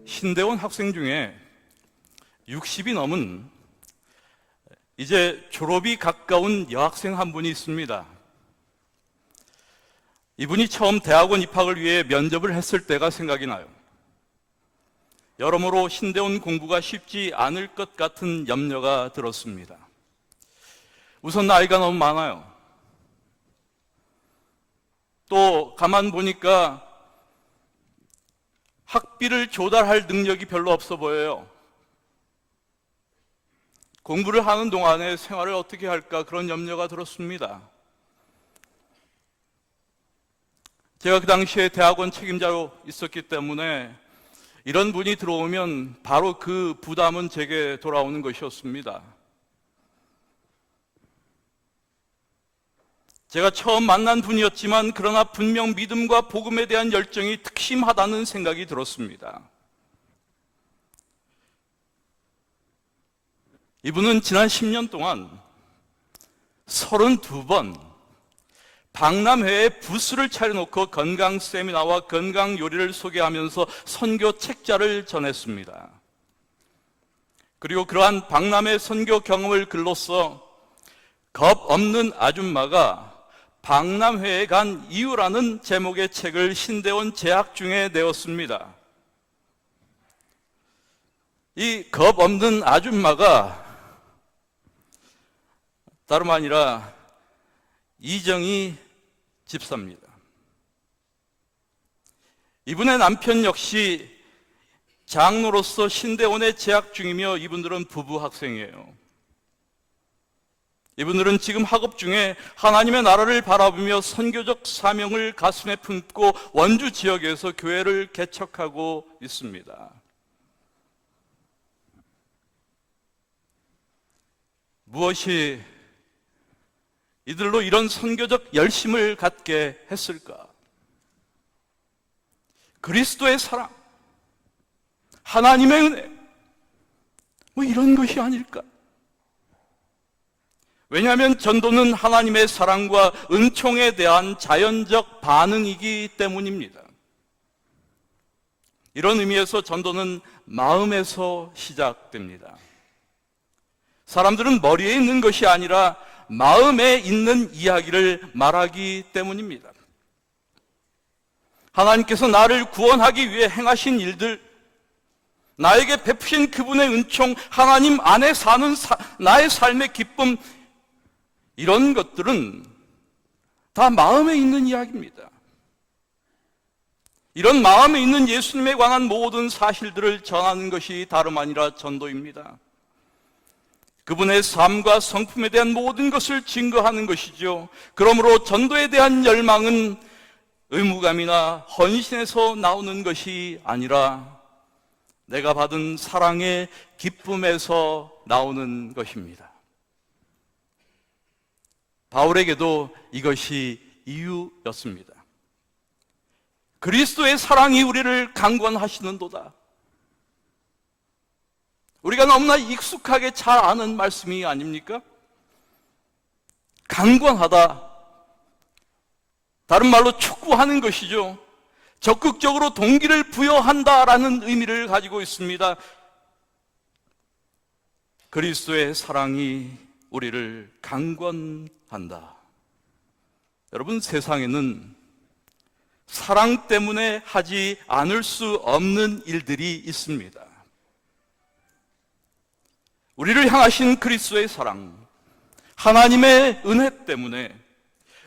신대원 학생 중에 60이 넘은 이제 졸업이 가까운 여학생 한 분이 있습니다. 이분이 처음 대학원 입학을 위해 면접을 했을 때가 생각이 나요. 여러모로 신대원 공부가 쉽지 않을 것 같은 염려가 들었습니다. 우선 나이가 너무 많아요. 또 가만 보니까 학비를 조달할 능력이 별로 없어 보여요. 공부를 하는 동안에 생활을 어떻게 할까 그런 염려가 들었습니다. 제가 그 당시에 대학원 책임자로 있었기 때문에 이런 분이 들어오면 바로 그 부담은 제게 돌아오는 것이었습니다. 제가 처음 만난 분이었지만 그러나 분명 믿음과 복음에 대한 열정이 특심하다는 생각이 들었습니다. 이분은 지난 10년 동안 32번 박람회에 부스를 차려놓고 건강 세미나와 건강 요리를 소개하면서 선교 책자를 전했습니다. 그리고 그러한 박람회 선교 경험을 글로써 겁 없는 아줌마가 박람회에 간 이유라는 제목의 책을 신대원 재학 중에 내었습니다. 이 겁 없는 아줌마가 다름 아니라 이정희 집사입니다. 이분의 남편 역시 장로로서 신대원에 재학 중이며 이분들은 부부 학생이에요. 이분들은 지금 학업 중에 하나님의 나라를 바라보며 선교적 사명을 가슴에 품고 원주 지역에서 교회를 개척하고 있습니다. 무엇이 이들로 이런 선교적 열심을 갖게 했을까? 그리스도의 사랑, 하나님의 은혜, 이런 것이 아닐까? 왜냐하면 전도는 하나님의 사랑과 은총에 대한 자연적 반응이기 때문입니다. 이런 의미에서 전도는 마음에서 시작됩니다. 사람들은 머리에 있는 것이 아니라 마음에 있는 이야기를 말하기 때문입니다. 하나님께서 나를 구원하기 위해 행하신 일들, 나에게 베푸신 그분의 은총, 하나님 안에 사는 나의 삶의 기쁨, 이런 것들은 다 마음에 있는 이야기입니다. 이런 마음에 있는 예수님에 관한 모든 사실들을 전하는 것이 다름 아니라 전도입니다. 그분의 삶과 성품에 대한 모든 것을 증거하는 것이죠. 그러므로 전도에 대한 열망은 의무감이나 헌신에서 나오는 것이 아니라 내가 받은 사랑의 기쁨에서 나오는 것입니다. 바울에게도 이것이 이유였습니다. 그리스도의 사랑이 우리를 강권하시는도다. 우리가 너무나 익숙하게 잘 아는 말씀이 아닙니까? 강권하다. 다른 말로 촉구하는 것이죠. 적극적으로 동기를 부여한다라는 의미를 가지고 있습니다. 그리스도의 사랑이 우리를 강권한다. 여러분, 세상에는 사랑 때문에 하지 않을 수 없는 일들이 있습니다. 우리를 향하신 그리스도의 사랑, 하나님의 은혜 때문에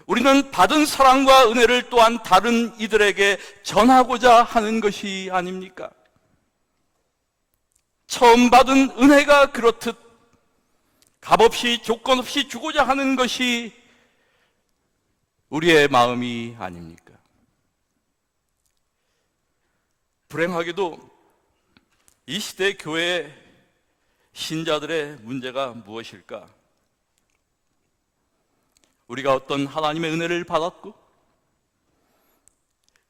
우리는 받은 사랑과 은혜를 또한 다른 이들에게 전하고자 하는 것이 아닙니까? 처음 받은 은혜가 그렇듯 값없이 조건 없이 주고자 하는 것이 우리의 마음이 아닙니까? 불행하게도 이 시대 교회의 신자들의 문제가 무엇일까? 우리가 어떤 하나님의 은혜를 받았고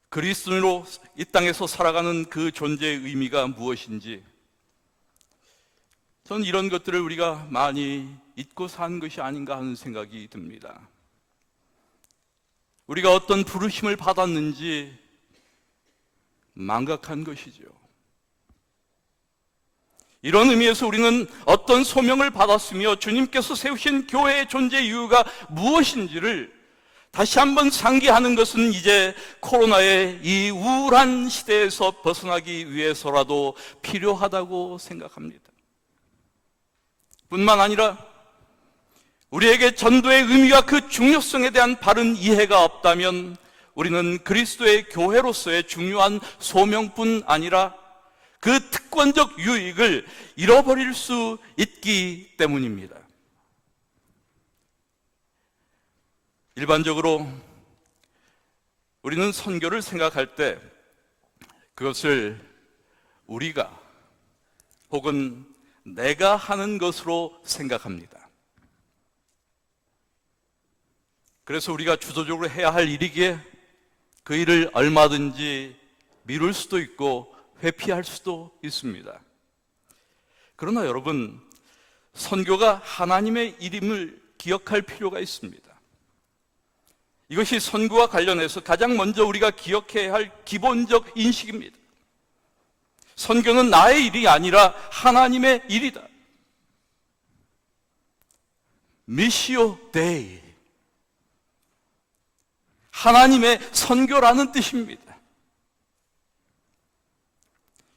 그리스도인으로 이 땅에서 살아가는 그 존재의 의미가 무엇인지, 저는 이런 것들을 우리가 많이 잊고 산 것이 아닌가 하는 생각이 듭니다. 우리가 어떤 부르심을 받았는지 망각한 것이죠. 이런 의미에서 우리는 어떤 소명을 받았으며 주님께서 세우신 교회의 존재 이유가 무엇인지를 다시 한번 상기하는 것은 이제 코로나의 이 우울한 시대에서 벗어나기 위해서라도 필요하다고 생각합니다. 뿐만 아니라 우리에게 전도의 의미와 그 중요성에 대한 바른 이해가 없다면 우리는 그리스도의 교회로서의 중요한 소명뿐 아니라 그 특권적 유익을 잃어버릴 수 있기 때문입니다. 일반적으로 우리는 선교를 생각할 때 그것을 우리가 혹은 내가 하는 것으로 생각합니다. 그래서 우리가 주도적으로 해야 할 일이기에 그 일을 얼마든지 미룰 수도 있고 회피할 수도 있습니다. 그러나 여러분, 선교가 하나님의 일임을 기억할 필요가 있습니다. 이것이 선교와 관련해서 가장 먼저 우리가 기억해야 할 기본적 인식입니다. 선교는 나의 일이 아니라 하나님의 일이다. 미시오 데이, 하나님의 선교라는 뜻입니다.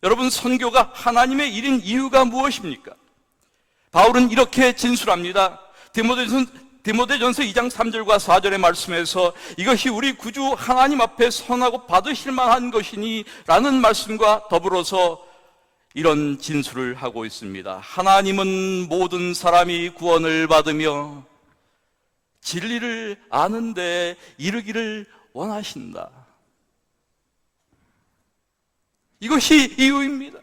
여러분, 선교가 하나님의 일인 이유가 무엇입니까? 바울은 이렇게 진술합니다. 디모데전서 2장 3절과 4절의 말씀에서 이것이 우리 구주 하나님 앞에 선하고 받으실 만한 것이니 라는 말씀과 더불어서 이런 진술을 하고 있습니다. 하나님은 모든 사람이 구원을 받으며 진리를 아는데 이르기를 원하신다. 이것이 이유입니다.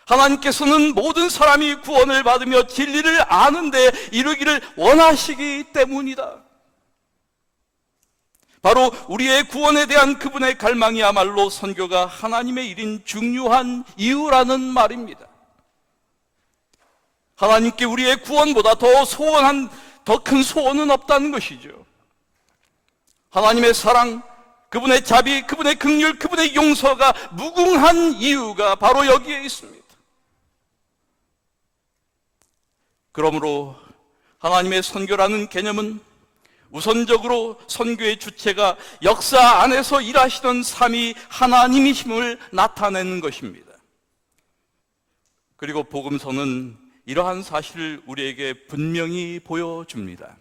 하나님께서는 모든 사람이 구원을 받으며 진리를 아는데 이르기를 원하시기 때문이다. 바로 우리의 구원에 대한 그분의 갈망이야말로 선교가 하나님의 일인 중요한 이유라는 말입니다. 하나님께 우리의 구원보다 더 큰 소원은 없다는 것이죠. 하나님의 사랑, 그분의 자비, 그분의 긍휼, 그분의 용서가 무궁한 이유가 바로 여기에 있습니다. 그러므로 하나님의 선교라는 개념은 우선적으로 선교의 주체가 역사 안에서 일하시던 삼위 하나님이심을 나타내는 것입니다. 그리고 복음서는 이러한 사실을 우리에게 분명히 보여줍니다.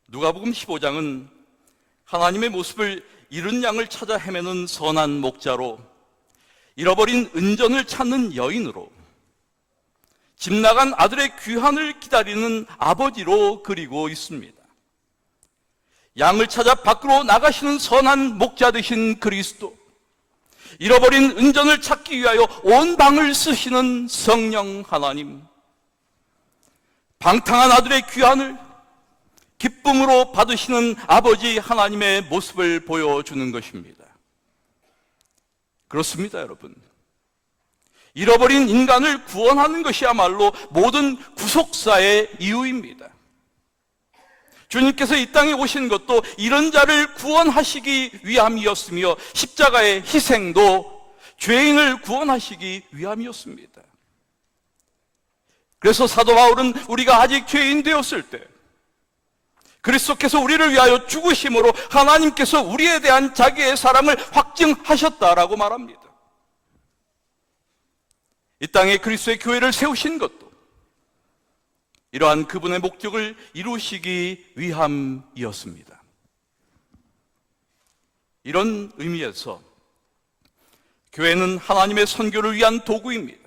누가복음 15장은 하나님의 모습을 잃은 양을 찾아 헤매는 선한 목자로, 잃어버린 은전을 찾는 여인으로, 집 나간 아들의 귀환을 기다리는 아버지로 그리고 있습니다. 양을 찾아 밖으로 나가시는 선한 목자 되신 그리스도, 잃어버린 은전을 찾기 위하여 온 방을 쓰시는 성령 하나님, 방탕한 아들의 귀환을 기쁨으로 받으시는 아버지 하나님의 모습을 보여주는 것입니다. 그렇습니다, 여러분. 잃어버린 인간을 구원하는 것이야말로 모든 구속사의 이유입니다. 주님께서 이 땅에 오신 것도 이런 자를 구원하시기 위함이었으며 십자가의 희생도 죄인을 구원하시기 위함이었습니다. 그래서 사도 바울은 우리가 아직 죄인 되었을 때 그리스도께서 우리를 위하여 죽으심으로 하나님께서 우리에 대한 자기의 사랑을 확증하셨다라고 말합니다. 이 땅에 그리스도의 교회를 세우신 것도 이러한 그분의 목적을 이루시기 위함이었습니다. 이런 의미에서 교회는 하나님의 선교를 위한 도구입니다.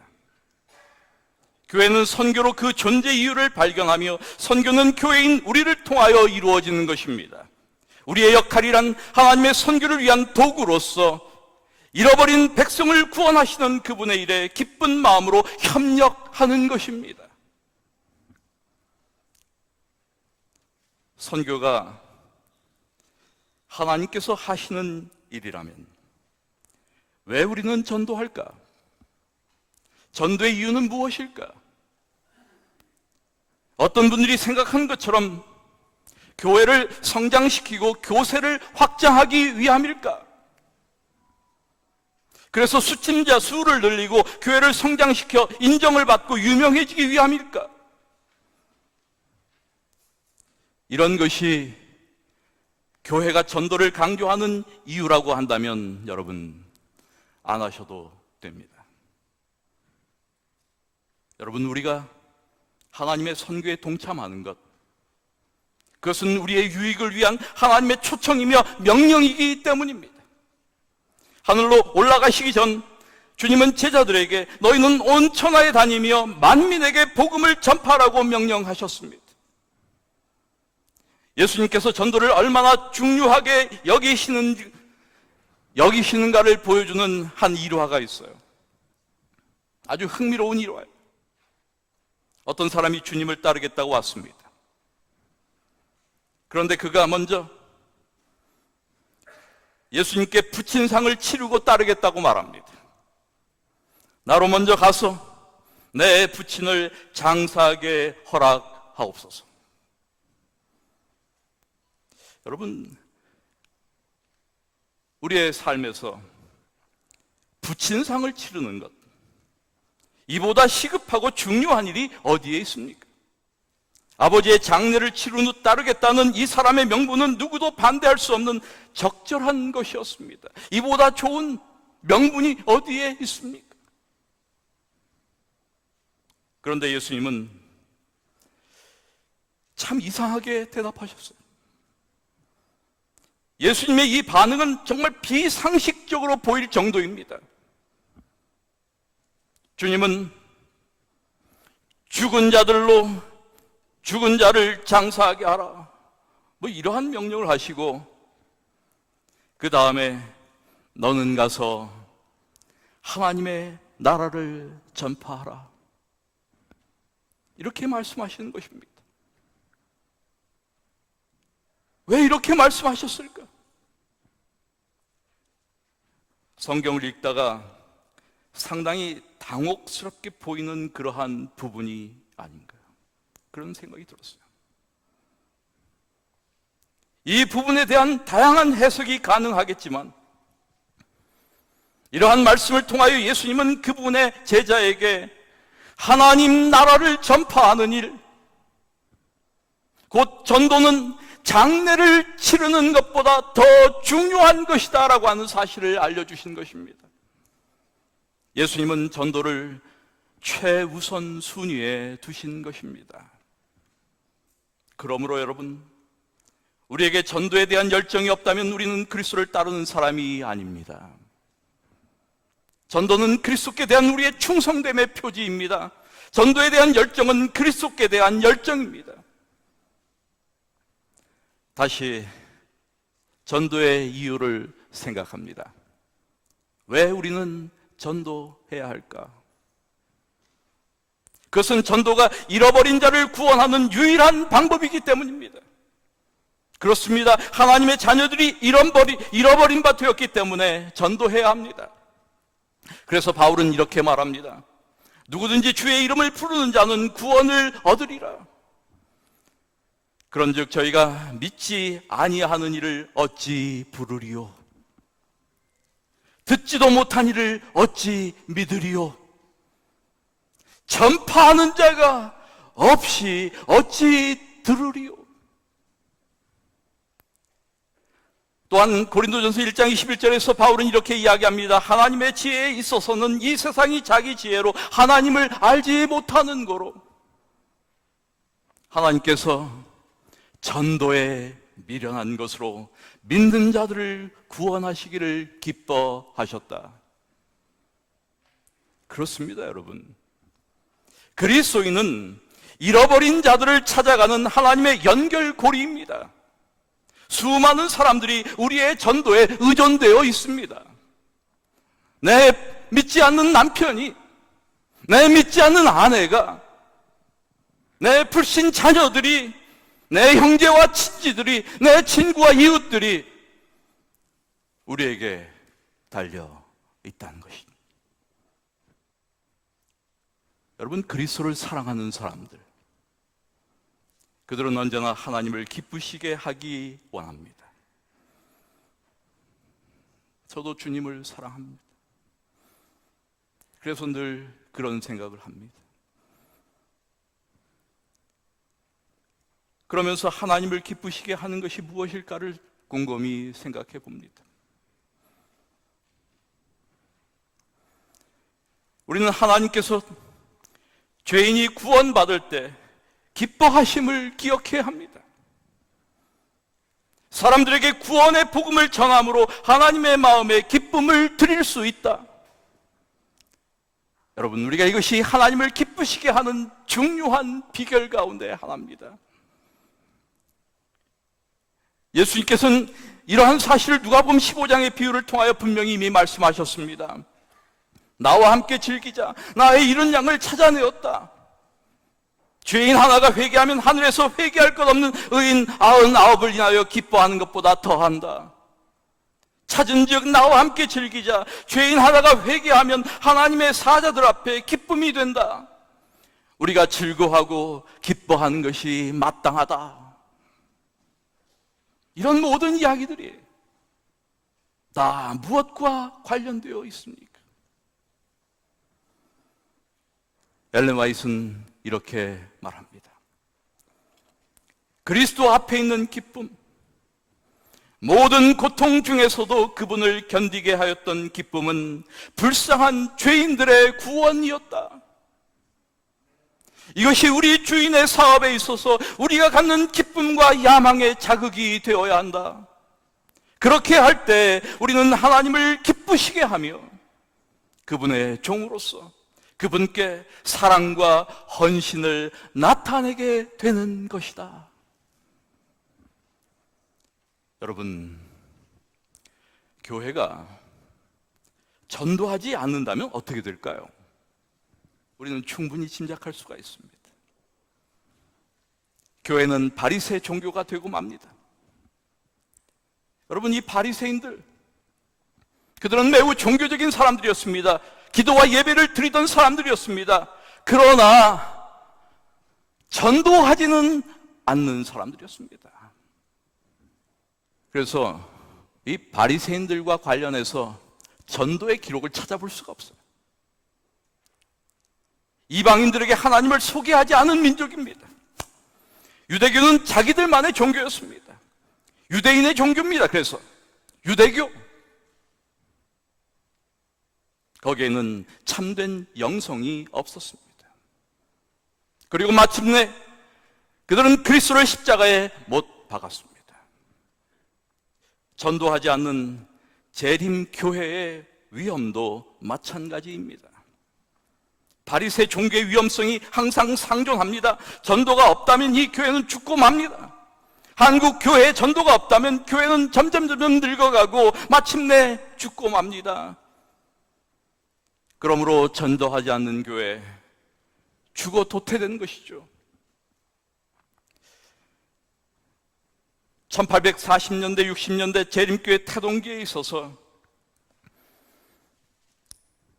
교회는 선교로 그 존재 이유를 발견하며 선교는 교회인 우리를 통하여 이루어지는 것입니다. 우리의 역할이란 하나님의 선교를 위한 도구로서 잃어버린 백성을 구원하시는 그분의 일에 기쁜 마음으로 협력하는 것입니다. 선교가 하나님께서 하시는 일이라면 왜 우리는 전도할까? 전도의 이유는 무엇일까? 어떤 분들이 생각하는 것처럼 교회를 성장시키고 교세를 확장하기 위함일까? 그래서 수침자 수를 늘리고 교회를 성장시켜 인정을 받고 유명해지기 위함일까? 이런 것이 교회가 전도를 강조하는 이유라고 한다면 여러분 안 하셔도 됩니다. 여러분, 우리가 하나님의 선교에 동참하는 것, 그것은 우리의 유익을 위한 하나님의 초청이며 명령이기 때문입니다. 하늘로 올라가시기 전 주님은 제자들에게 너희는 온 천하에 다니며 만민에게 복음을 전파하라고 명령하셨습니다. 예수님께서 전도를 얼마나 중요하게 여기시는가를 보여주는 한 일화가 있어요. 아주 흥미로운 일화예요. 어떤 사람이 주님을 따르겠다고 왔습니다. 그런데 그가 먼저 예수님께 부친상을 치르고 따르겠다고 말합니다. 나로 먼저 가서 내 부친을 장사하게 허락하옵소서. 여러분, 우리의 삶에서 부친상을 치르는 것, 이보다 시급하고 중요한 일이 어디에 있습니까? 아버지의 장례를 치른 후 따르겠다는 이 사람의 명분은 누구도 반대할 수 없는 적절한 것이었습니다. 이보다 좋은 명분이 어디에 있습니까? 그런데 예수님은 참 이상하게 대답하셨어요. 예수님의 이 반응은 정말 비상식적으로 보일 정도입니다. 주님은 죽은 자들로 죽은 자를 장사하게 하라, 이러한 명령을 하시고 그 다음에 너는 가서 하나님의 나라를 전파하라, 이렇게 말씀하시는 것입니다. 왜 이렇게 말씀하셨을까? 성경을 읽다가 상당히 당혹스럽게 보이는 그러한 부분이 아닌가, 그런 생각이 들었어요. 이 부분에 대한 다양한 해석이 가능하겠지만 이러한 말씀을 통하여 예수님은 그분의 제자에게 하나님 나라를 전파하는 일, 곧 전도는 장례를 치르는 것보다 더 중요한 것이다 라고 하는 사실을 알려주신 것입니다. 예수님은 전도를 최우선 순위에 두신 것입니다. 그러므로 여러분, 우리에게 전도에 대한 열정이 없다면 우리는 그리스도를 따르는 사람이 아닙니다. 전도는 그리스도께 대한 우리의 충성됨의 표지입니다. 전도에 대한 열정은 그리스도께 대한 열정입니다. 다시 전도의 이유를 생각합니다. 왜 우리는 전도해야 할까? 그것은 전도가 잃어버린 자를 구원하는 유일한 방법이기 때문입니다. 그렇습니다. 하나님의 자녀들이 잃어버린 바 되었기 때문에 전도해야 합니다. 그래서 바울은 이렇게 말합니다. 누구든지 주의 이름을 부르는 자는 구원을 얻으리라. 그런즉 저희가 믿지 아니하는 이를 어찌 부르리요? 듣지도 못한 이를 어찌 믿으리요? 전파하는 자가 없이 어찌 들으리요? 또한 고린도전서 1장 21절에서 바울은 이렇게 이야기합니다. 하나님의 지혜에 있어서는 이 세상이 자기 지혜로 하나님을 알지 못하는 거로 하나님께서 전도에 미련한 것으로 믿는 자들을 구원하시기를 기뻐하셨다. 그렇습니다, 여러분. 그리스도인은 잃어버린 자들을 찾아가는 하나님의 연결고리입니다. 수많은 사람들이 우리의 전도에 의존되어 있습니다. 내 믿지 않는 남편이, 내 믿지 않는 아내가, 내 불신 자녀들이, 내 형제와 친지들이, 내 친구와 이웃들이 우리에게 달려 있다는 것입니다. 여러분, 그리스도를 사랑하는 사람들, 그들은 언제나 하나님을 기쁘시게 하기 원합니다. 저도 주님을 사랑합니다. 그래서 늘 그런 생각을 합니다. 그러면서 하나님을 기쁘시게 하는 것이 무엇일까를 곰곰이 생각해 봅니다. 우리는 하나님께서 죄인이 구원받을 때 기뻐하심을 기억해야 합니다. 사람들에게 구원의 복음을 전함으로 하나님의 마음에 기쁨을 드릴 수 있다. 여러분, 우리가 이것이 하나님을 기쁘시게 하는 중요한 비결 가운데 하나입니다. 예수님께서는 이러한 사실을 누가복음 15장의 비유를 통하여 분명히 이미 말씀하셨습니다. 나와 함께 즐기자. 나의 잃은 양을 찾아내었다. 죄인 하나가 회개하면 하늘에서 회개할 것 없는 의인 99을 인하여 기뻐하는 것보다 더한다. 찾은즉 나와 함께 즐기자. 죄인 하나가 회개하면 하나님의 사자들 앞에 기쁨이 된다. 우리가 즐거워하고 기뻐하는 것이 마땅하다. 이런 모든 이야기들이 다 무엇과 관련되어 있습니까? 엘렌 화이트는 이렇게 말합니다. 그리스도 앞에 있는 기쁨, 모든 고통 중에서도 그분을 견디게 하였던 기쁨은 불쌍한 죄인들의 구원이었다. 이것이 우리 주인의 사업에 있어서 우리가 갖는 기쁨과 야망의 자극이 되어야 한다. 그렇게 할 때 우리는 하나님을 기쁘시게 하며 그분의 종으로서 그분께 사랑과 헌신을 나타내게 되는 것이다. 여러분, 교회가 전도하지 않는다면 어떻게 될까요? 우리는 충분히 짐작할 수가 있습니다. 교회는 바리새 종교가 되고 맙니다. 여러분, 이 바리새인들, 그들은 매우 종교적인 사람들이었습니다. 기도와 예배를 드리던 사람들이었습니다. 그러나 전도하지는 않는 사람들이었습니다. 그래서 이 바리새인들과 관련해서 전도의 기록을 찾아볼 수가 없어요. 이방인들에게 하나님을 소개하지 않은 민족입니다. 유대교는 자기들만의 종교였습니다. 유대인의 종교입니다. 그래서 유대교, 거기에는 참된 영성이 없었습니다. 그리고 마침내 그들은 그리스도를 십자가에 못 박았습니다. 전도하지 않는 재림교회의 위험도 마찬가지입니다. 바리새 종교의 위험성이 항상 상존합니다. 전도가 없다면 이 교회는 죽고 맙니다. 한국 교회에 전도가 없다면 교회는 점점 늙어가고 마침내 죽고 맙니다. 그러므로 전도하지 않는 교회, 죽어 도태되는 것이죠. 1840년대, 60년대 재림교회 태동기에 있어서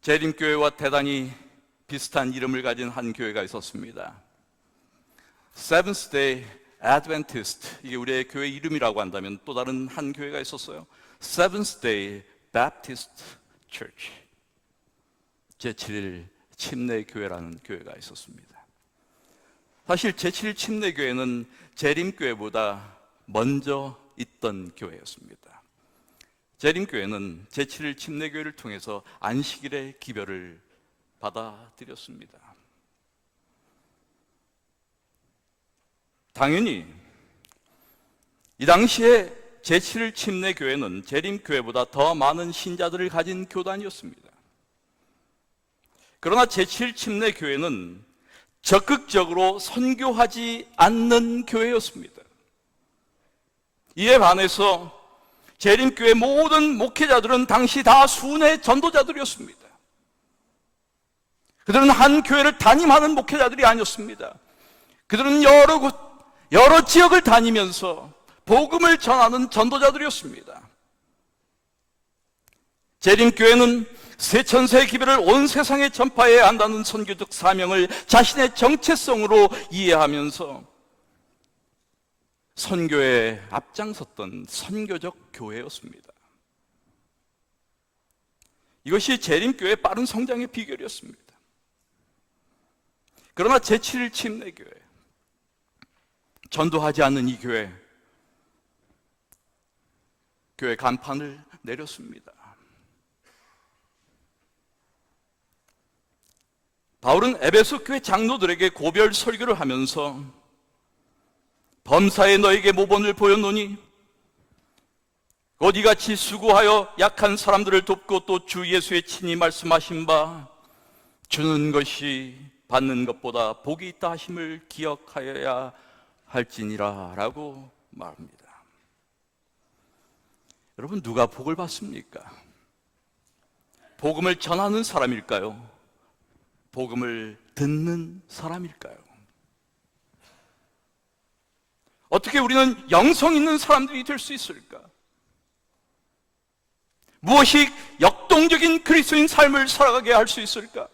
재림교회와 대단히 비슷한 이름을 가진 한 교회가 있었습니다. Seventh Day Adventist, 이게 우리의 교회 이름이라고 한다면 또 다른 한 교회가 있었어요. Seventh Day Baptist Church, 제7일 침례교회라는 교회가 있었습니다. 사실 제7일 침례교회는 재림교회보다 먼저 있던 교회였습니다. 재림교회는 제7일 침례교회를 통해서 안식일의 기별을 받아들였습니다. 당연히 이 당시에 제7일 침례교회는 재림교회보다 더 많은 신자들을 가진 교단이었습니다. 그러나 제7일 침례교회는 적극적으로 선교하지 않는 교회였습니다. 이에 반해서 재림교회 모든 목회자들은 당시 다 순회 전도자들이었습니다. 그들은 한 교회를 담임하는 목회자들이 아니었습니다. 그들은 여러 지역을 다니면서 복음을 전하는 전도자들이었습니다. 재림교회는 세천세의 기별을 온 세상에 전파해야 한다는 선교적 사명을 자신의 정체성으로 이해하면서 선교에 앞장섰던 선교적 교회였습니다. 이것이 재림교회의 빠른 성장의 비결이었습니다. 그러나 제7일 침례교회, 전도하지 않는 이 교회 간판을 내렸습니다. 바울은 에베소 교회 장로들에게 고별 설교를 하면서 범사에 너에게 모본을 보였노니 곧 이같이 수고하여 약한 사람들을 돕고 또 주 예수의 친히 말씀하신 바 주는 것이 받는 것보다 복이 있다 하심을 기억하여야 할지니라 라고 말합니다. 여러분, 누가 복을 받습니까? 복음을 전하는 사람일까요? 복음을 듣는 사람일까요? 어떻게 우리는 영성 있는 사람들이 될 수 있을까? 무엇이 역동적인 그리스도인 삶을 살아가게 할 수 있을까?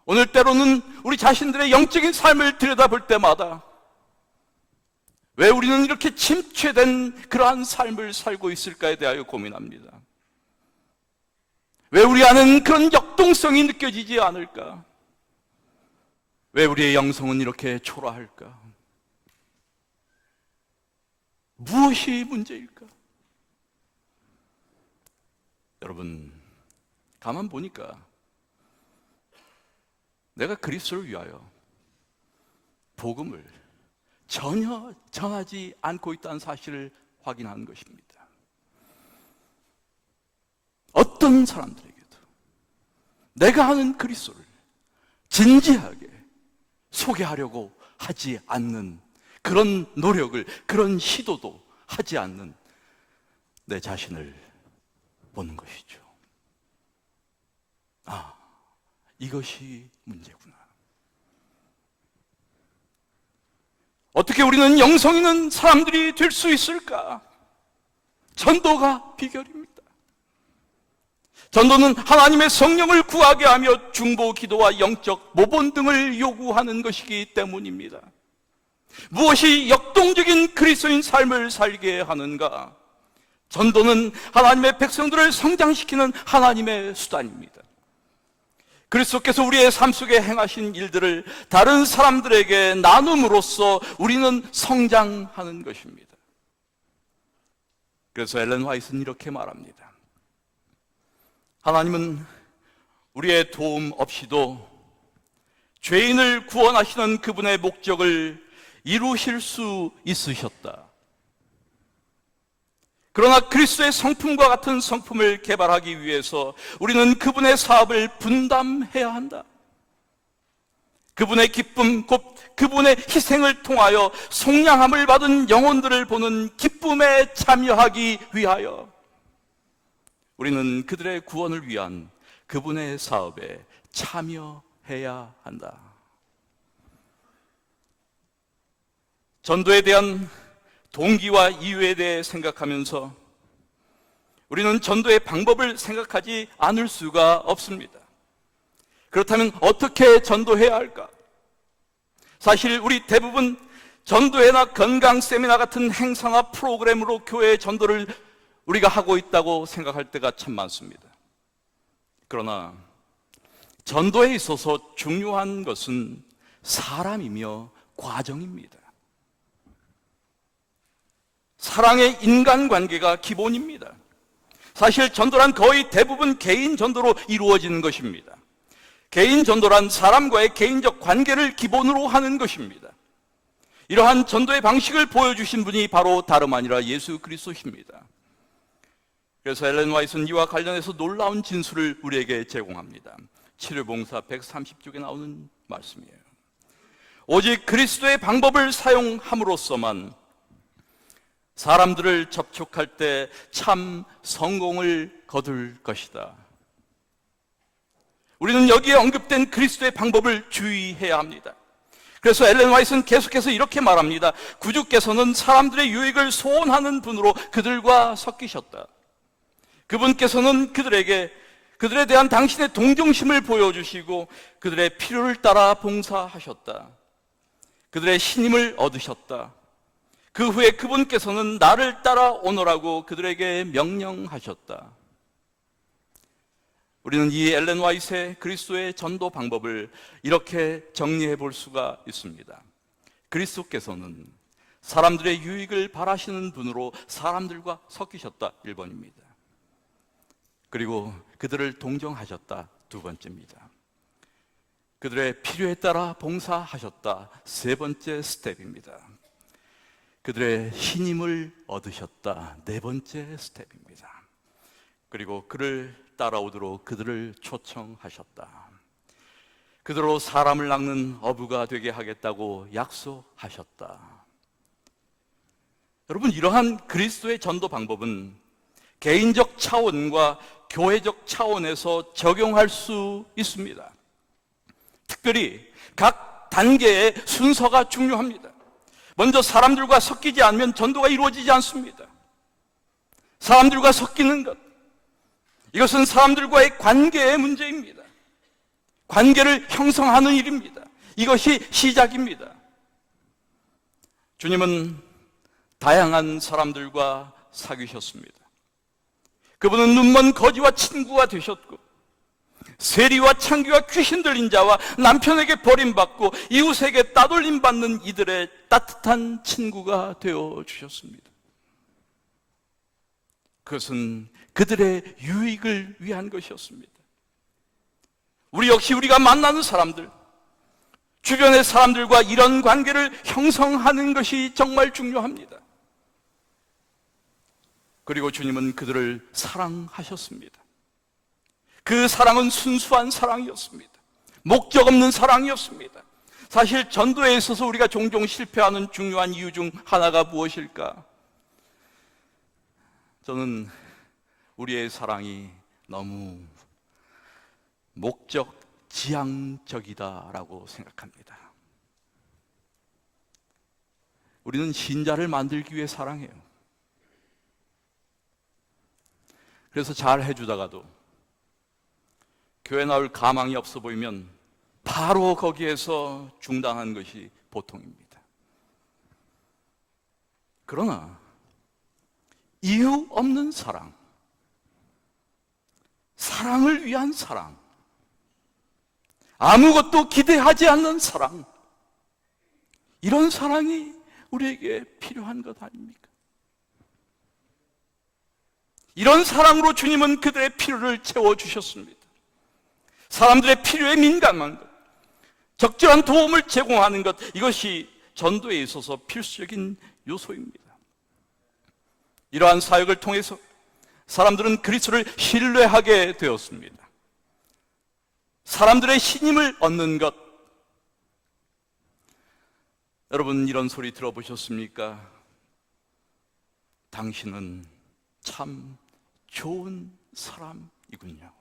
오늘 때로는 우리 자신들의 영적인 삶을 들여다볼 때마다 왜 우리는 이렇게 침체된 그러한 삶을 살고 있을까에 대하여 고민합니다. 왜 우리 안은 그런 역동성이 느껴지지 않을까? 왜 우리의 영성은 이렇게 초라할까? 무엇이 문제일까? 여러분, 가만 보니까 내가 그리스도를 위하여 복음을 전혀 전하지 않고 있다는 사실을 확인하는 것입니다. 어떤 사람들에게도 내가 아는 그리스도를 진지하게 소개하려고 하지 않는 그런 노력을, 그런 시도도 하지 않는 내 자신을 보는 것이죠. 아, 이것이 문제구나. 어떻게 우리는 영성 있는 사람들이 될 수 있을까? 전도가 비결입니다. 전도는 하나님의 성령을 구하게 하며 중보 기도와 영적 모본 등을 요구하는 것이기 때문입니다. 무엇이 역동적인 그리스도인 삶을 살게 하는가? 전도는 하나님의 백성들을 성장시키는 하나님의 수단입니다. 그리스도께서 우리의 삶 속에 행하신 일들을 다른 사람들에게 나눔으로써 우리는 성장하는 것입니다. 그래서 엘렌 화이트는 이렇게 말합니다. 하나님은 우리의 도움 없이도 죄인을 구원하시는 그분의 목적을 이루실 수 있으셨다. 그러나 그리스도의 성품과 같은 성품을 개발하기 위해서 우리는 그분의 사업을 분담해야 한다. 그분의 기쁨, 곧 그분의 희생을 통하여 속량함을 받은 영혼들을 보는 기쁨에 참여하기 위하여 우리는 그들의 구원을 위한 그분의 사업에 참여해야 한다. 전도에 대한 동기와 이유에 대해 생각하면서 우리는 전도의 방법을 생각하지 않을 수가 없습니다. 그렇다면 어떻게 전도해야 할까? 사실 우리 대부분 전도회나 건강 세미나 같은 행사나 프로그램으로 교회 전도를 우리가 하고 있다고 생각할 때가 참 많습니다. 그러나 전도에 있어서 중요한 것은 사람이며 과정입니다. 사랑의 인간관계가 기본입니다. 사실 전도란 거의 대부분 개인 전도로 이루어지는 것입니다. 개인 전도란 사람과의 개인적 관계를 기본으로 하는 것입니다. 이러한 전도의 방식을 보여주신 분이 바로 다름 아니라 예수 그리스도십니다. 그래서 엘렌 화이트는 이와 관련해서 놀라운 진술을 우리에게 제공합니다. 치료봉사 130쪽에 나오는 말씀이에요. 오직 그리스도의 방법을 사용함으로써만 사람들을 접촉할 때 참 성공을 거둘 것이다. 우리는 여기에 언급된 그리스도의 방법을 주의해야 합니다. 그래서 엘렌 화이트는 계속해서 이렇게 말합니다. 구주께서는 사람들의 유익을 소원하는 분으로 그들과 섞이셨다. 그분께서는 그들에 대한 당신의 동정심을 보여주시고 그들의 필요를 따라 봉사하셨다. 그들의 신임을 얻으셨다. 그 후에 그분께서는 나를 따라오너라고 그들에게 명령하셨다. 우리는 이 엘렌 화이트의 그리스도의 전도 방법을 이렇게 정리해 볼 수가 있습니다. 그리스도께서는 사람들의 유익을 바라시는 분으로 사람들과 섞이셨다. 1번입니다. 그리고 그들을 동정하셨다. 2번째입니다. 그들의 필요에 따라 봉사하셨다. 3번째 스텝입니다. 그들의 신임을 얻으셨다. 4번째 스텝입니다. 그리고 그를 따라오도록 그들을 초청하셨다. 그들로 사람을 낚는 어부가 되게 하겠다고 약속하셨다. 여러분, 이러한 그리스도의 전도 방법은 개인적 차원과 교회적 차원에서 적용할 수 있습니다. 특별히 각 단계의 순서가 중요합니다. 먼저 사람들과 섞이지 않으면 전도가 이루어지지 않습니다. 사람들과 섞이는 것, 이것은 사람들과의 관계의 문제입니다. 관계를 형성하는 일입니다. 이것이 시작입니다. 주님은 다양한 사람들과 사귀셨습니다. 그분은 눈먼 거지와 친구가 되셨고, 세리와 창기와 귀신 들린 자와 남편에게 버림받고 이웃에게 따돌림 받는 이들의 따뜻한 친구가 되어 주셨습니다. 그것은 그들의 유익을 위한 것이었습니다. 우리 역시 우리가 만나는 사람들, 주변의 사람들과 이런 관계를 형성하는 것이 정말 중요합니다. 그리고 주님은 그들을 사랑하셨습니다. 그 사랑은 순수한 사랑이었습니다. 목적 없는 사랑이었습니다. 사실 전도에 있어서 우리가 종종 실패하는 중요한 이유 중 하나가 무엇일까? 저는 우리의 사랑이 너무 목적 지향적이다라고 생각합니다. 우리는 신자를 만들기 위해 사랑해요. 그래서 잘 해주다가도 교회 나올 가망이 없어 보이면 바로 거기에서 중단하는 것이 보통입니다. 그러나 이유 없는 사랑, 사랑을 위한 사랑, 아무것도 기대하지 않는 사랑, 이런 사랑이 우리에게 필요한 것 아닙니까? 이런 사랑으로 주님은 그들의 필요를 채워주셨습니다. 사람들의 필요에 민감한 것, 적절한 도움을 제공하는 것, 이것이 전도에 있어서 필수적인 요소입니다. 이러한 사역을 통해서 사람들은 그리스도를 신뢰하게 되었습니다. 사람들의 신임을 얻는 것. 여러분, 이런 소리 들어보셨습니까? 당신은 참 좋은 사람이군요.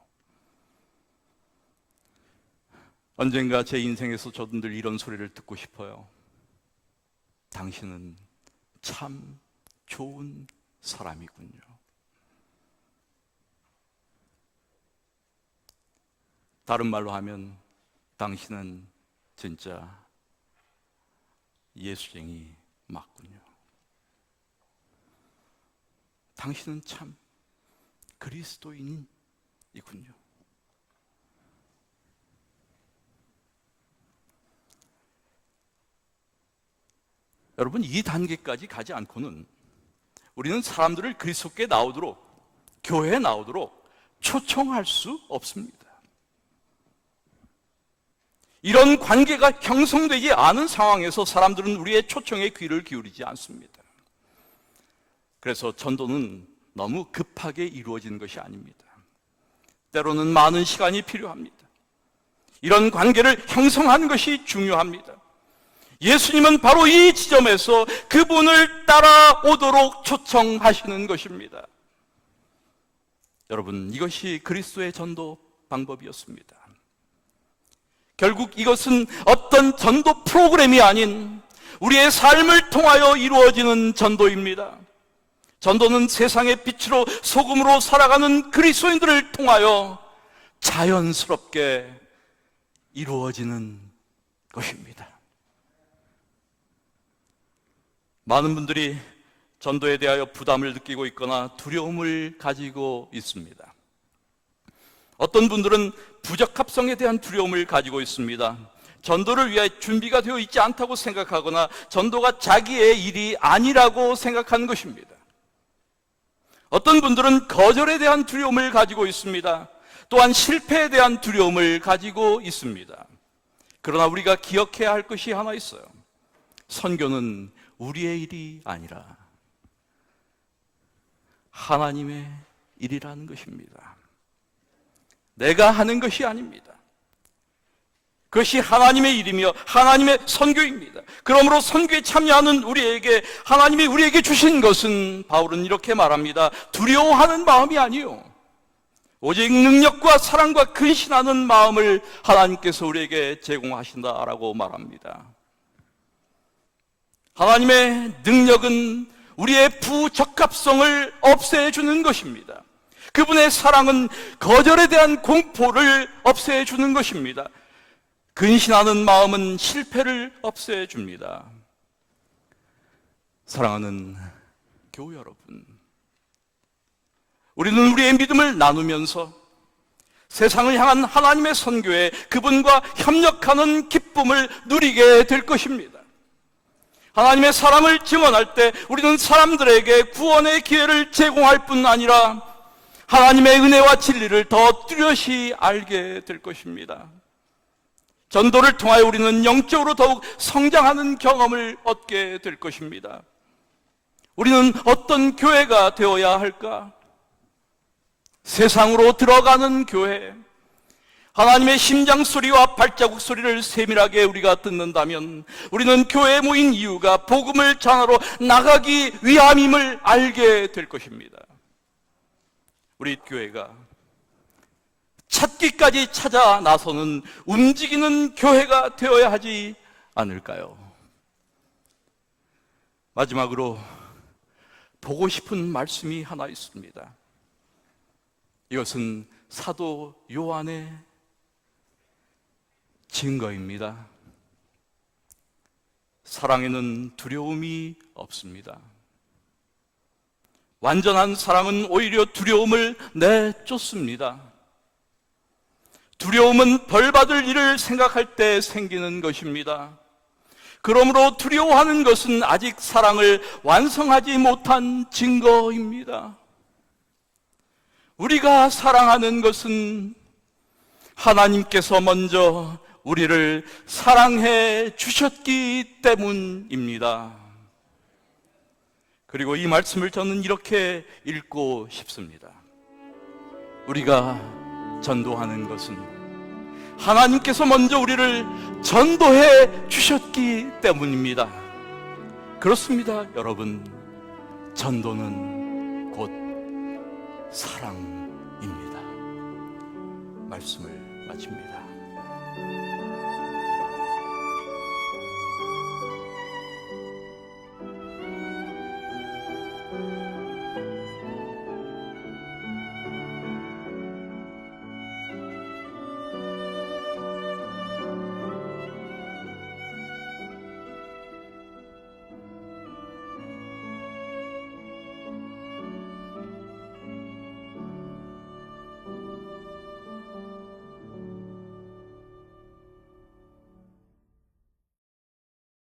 언젠가 제 인생에서 저도 늘 이런 소리를 듣고 싶어요. 당신은 참 좋은 사람이군요. 다른 말로 하면 당신은 진짜 예수쟁이 맞군요. 당신은 참 그리스도인이군요. 여러분, 이 단계까지 가지 않고는 우리는 사람들을 그리스도께 나오도록, 교회에 나오도록 초청할 수 없습니다. 이런 관계가 형성되지 않은 상황에서 사람들은 우리의 초청에 귀를 기울이지 않습니다. 그래서 전도는 너무 급하게 이루어지는 것이 아닙니다. 때로는 많은 시간이 필요합니다. 이런 관계를 형성하는 것이 중요합니다. 예수님은 바로 이 지점에서 그분을 따라오도록 초청하시는 것입니다. 여러분, 이것이 그리스도의 전도 방법이었습니다. 결국 이것은 어떤 전도 프로그램이 아닌 우리의 삶을 통하여 이루어지는 전도입니다. 전도는 세상의 빛으로 소금으로 살아가는 그리스도인들을 통하여 자연스럽게 이루어지는 것입니다. 많은 분들이 전도에 대하여 부담을 느끼고 있거나 두려움을 가지고 있습니다. 어떤 분들은 부적합성에 대한 두려움을 가지고 있습니다. 전도를 위해 준비가 되어 있지 않다고 생각하거나 전도가 자기의 일이 아니라고 생각하는 것입니다. 어떤 분들은 거절에 대한 두려움을 가지고 있습니다. 또한 실패에 대한 두려움을 가지고 있습니다. 그러나 우리가 기억해야 할 것이 하나 있어요. 선교는 우리의 일이 아니라 하나님의 일이라는 것입니다. 내가 하는 것이 아닙니다. 그것이 하나님의 일이며 하나님의 선교입니다. 그러므로 선교에 참여하는 우리에게 하나님이 우리에게 주신 것은 바울은 이렇게 말합니다. 두려워하는 마음이 아니요, 오직 능력과 사랑과 근신하는 마음을 하나님께서 우리에게 제공하신다라고 말합니다. 하나님의 능력은 우리의 부적합성을 없애주는 것입니다. 그분의 사랑은 거절에 대한 공포를 없애주는 것입니다. 근신하는 마음은 실패를 없애줍니다. 사랑하는 교우 여러분, 우리는 우리의 믿음을 나누면서 세상을 향한 하나님의 선교에 그분과 협력하는 기쁨을 누리게 될 것입니다. 하나님의 사랑을 증언할 때 우리는 사람들에게 구원의 기회를 제공할 뿐 아니라 하나님의 은혜와 진리를 더 뚜렷이 알게 될 것입니다. 전도를 통하여 우리는 영적으로 더욱 성장하는 경험을 얻게 될 것입니다. 우리는 어떤 교회가 되어야 할까? 세상으로 들어가는 교회, 하나님의 심장 소리와 발자국 소리를 세밀하게 우리가 듣는다면 우리는 교회에 모인 이유가 복음을 전하러 나가기 위함임을 알게 될 것입니다. 우리 교회가 찾기까지 찾아 나서는 움직이는 교회가 되어야 하지 않을까요? 마지막으로 보고 싶은 말씀이 하나 있습니다. 이것은 사도 요한의 증거입니다. 사랑에는 두려움이 없습니다. 완전한 사랑은 오히려 두려움을 내쫓습니다. 두려움은 벌받을 일을 생각할 때 생기는 것입니다. 그러므로 두려워하는 것은 아직 사랑을 완성하지 못한 증거입니다. 우리가 사랑하는 것은 하나님께서 먼저 우리를 사랑해 주셨기 때문입니다. 그리고 이 말씀을 저는 이렇게 읽고 싶습니다. 우리가 전도하는 것은 하나님께서 먼저 우리를 전도해 주셨기 때문입니다. 그렇습니다, 여러분. 전도는 곧 사랑입니다. 말씀을 마칩니다.